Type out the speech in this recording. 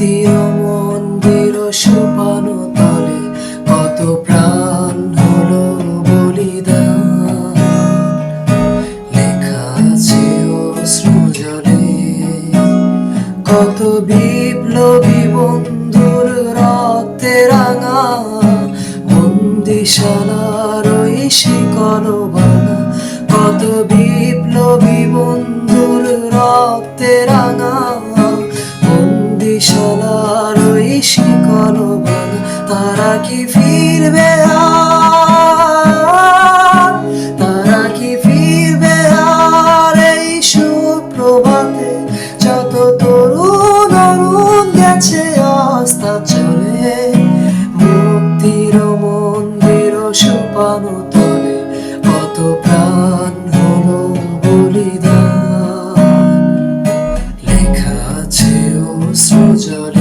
মুক্তির মন্দির সোপানো তলে কত প্রাণ হলো বলিদান, লেখা আছে অশ্রু জলে কত বিপ্লবী বন্ধুর রক্তে রাঙা বন্দিশালার ওই শিকল ভাঙা, কত বিপ্লবী বন্ধুর রক্তে রাঙা বন্দিশালার ওই শিকল ভাঙা। তারা কি ফিরবে আর, তারা কি ফিরবে আর এই সুপ্রভাতে? যত তরুণ অরুণ গেছে আস্থা চলে মুক্তির মন্দির সোপানো তলে কত প্রাণ হলো বলিদান, লেখা আছে অশ্রু জলে।